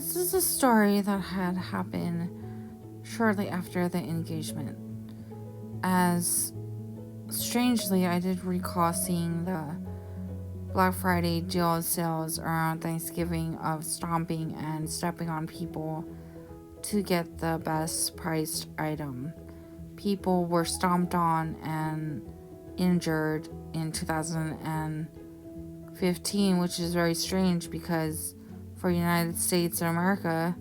This is a story that had happened shortly after the engagement, as strangely I did recall seeing the Black Friday deal sales around Thanksgiving of stomping and stepping on people to get the best priced item. People were stomped on and injured in 2015, which is very strange because for United States of America,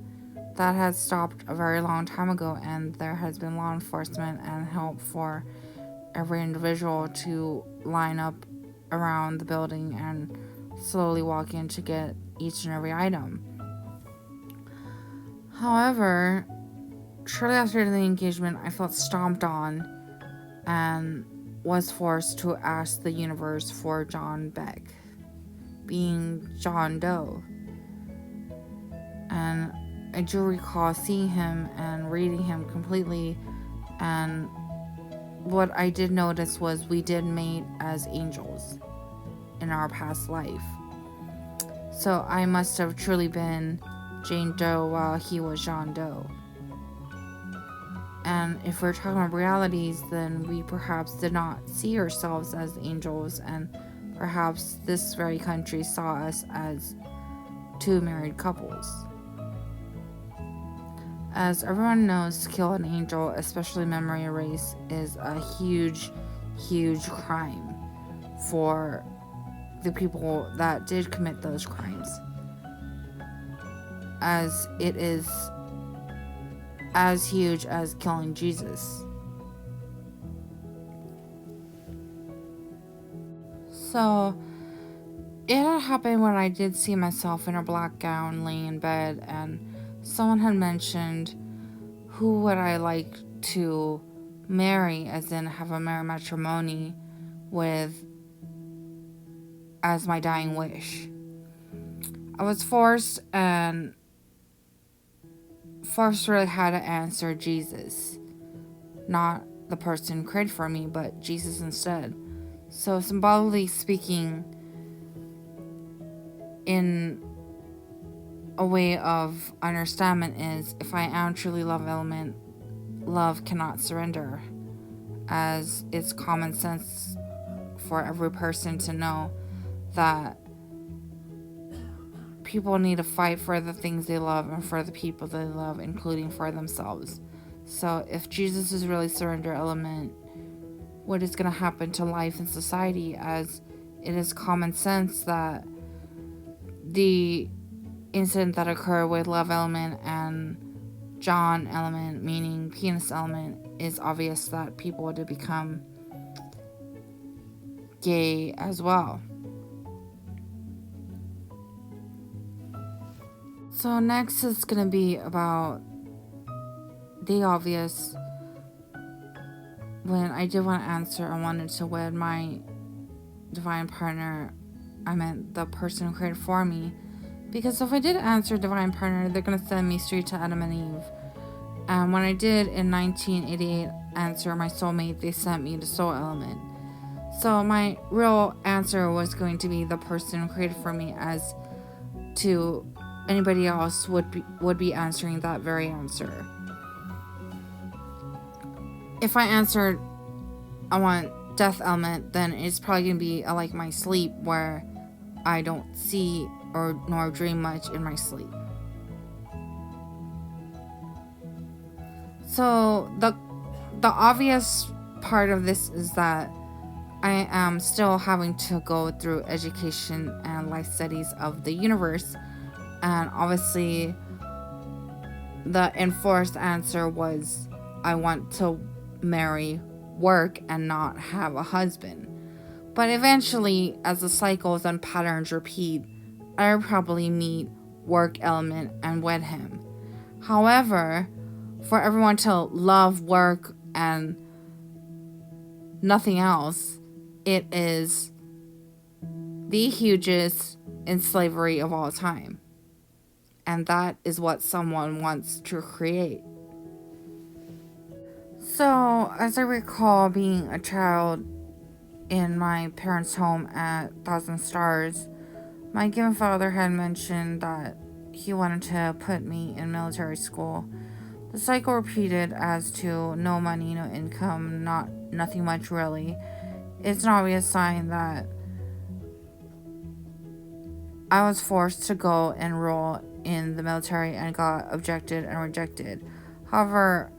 that had stopped a very long time ago, and there has been law enforcement and help for every individual to line up around the building and slowly walk in to get each and every item. However, shortly after the engagement, I felt stomped on and was forced to ask the universe for John Beck, being John Doe. And I do recall seeing him and reading him completely, and what I did notice was we did mate as angels in our past life. So I must have truly been Jane Doe while he was John Doe. And if we're talking about realities, then we perhaps did not see ourselves as angels, and perhaps this very country saw us as two married couples. As everyone knows, to kill an angel, especially memory erase, is a huge, huge crime for the people that did commit those crimes, as it is as huge as killing Jesus. So it had happened when I did see myself in a black gown laying in bed, and someone had mentioned who would I like to marry, as in have a matrimony with, as my dying wish. I was forced really had to answer Jesus. Not the person created for me, but Jesus instead. So symbolically speaking, in a way of understanding is, if I am truly love element, love cannot surrender, as it's common sense for every person to know that people need to fight for the things they love and for the people they love, including for themselves. So if Jesus is really surrender element, what is going to happen to life and society, as it is common sense that the incident that occurred with love element and John element, meaning penis element, is obvious that people would become gay as well. So next is going to be about the obvious. When I did want to answer, I wanted to wed my divine partner. I meant the person who created for me. Because if I did answer divine partner, they're going to send me straight to Adam and Eve. And when I did in 1988 answer my soulmate, they sent me to soul element. So my real answer was going to be the person who created for me, as to anybody else would be answering that very answer. If I answered I want death element, then it's probably going to be like my sleep, where I don't see or nor dream much in my sleep. So the obvious part of this is that I am still having to go through education and life studies of the universe, and obviously the enforced answer was I want to marry, work, and not have a husband. But eventually, as the cycles and patterns repeat, I will probably meet work element and wed him. However, for everyone to love work and nothing else, it is the hugest in slavery of all time. And that is what someone wants to create. So, as I recall being a child in my parents' home at Thousand Stars, my given father had mentioned that he wanted to put me in military school. The cycle repeated as to no money, no income, nothing much really. It's an obvious sign that I was forced to go enroll in the military and got objected and rejected. However,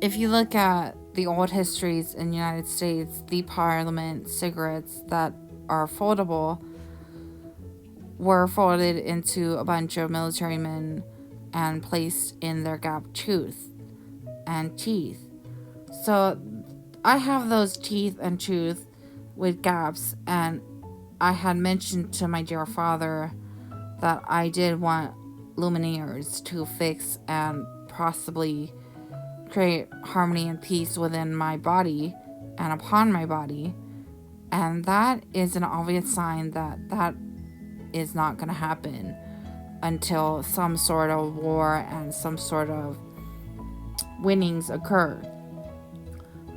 if you look at the old histories in the United States, the Parliament cigarettes that are foldable were folded into a bunch of military men and placed in their gap tooth and teeth. So I have those teeth and tooth with gaps, and I had mentioned to my dear father that I did want luminaires to fix and possibly create harmony and peace within my body and upon my body. And that is an obvious sign that that is not going to happen until some sort of war and some sort of winnings occur.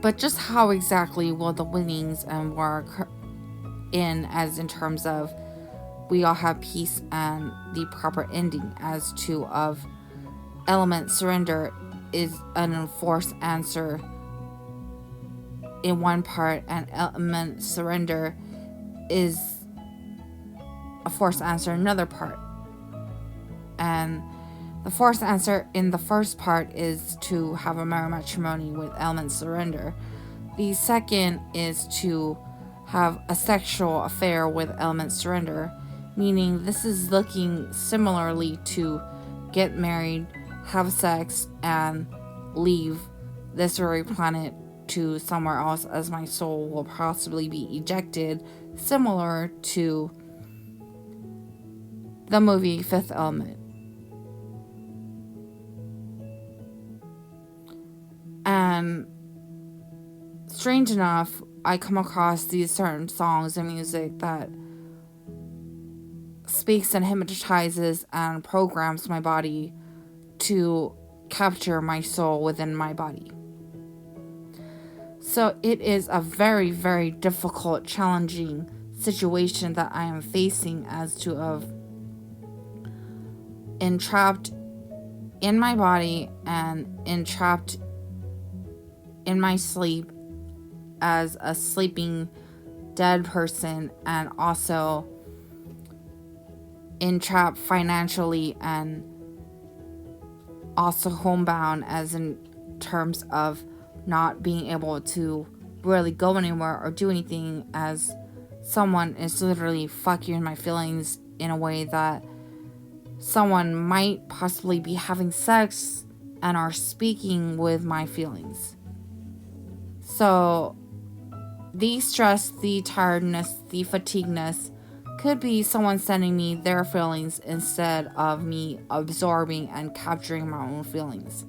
But just how exactly will the winnings and war occur in terms of we all have peace and the proper ending as to of element surrender is an enforced answer in one part, and element surrender is a forced answer in another part. And the forced answer in the first part is to have a matrimony with element surrender. The second is to have a sexual affair with element surrender, meaning this is looking similarly to get married, have sex, and leave this very planet to somewhere else, as my soul will possibly be ejected, similar to the movie Fifth Element. And strange enough, I come across these certain songs and music that speaks and hypnotizes and programs my body to capture my soul within my body. So it is a very, very difficult, challenging situation that I am facing as to of entrapped in my body and entrapped in my sleep as a sleeping dead person, and also entrapped financially and also homebound, as in terms of not being able to really go anywhere or do anything, as someone is literally fucking in my feelings in a way that someone might possibly be having sex and are speaking with my feelings. So the stress, the tiredness, the fatigueness could be someone sending me their feelings instead of me absorbing and capturing my own feelings.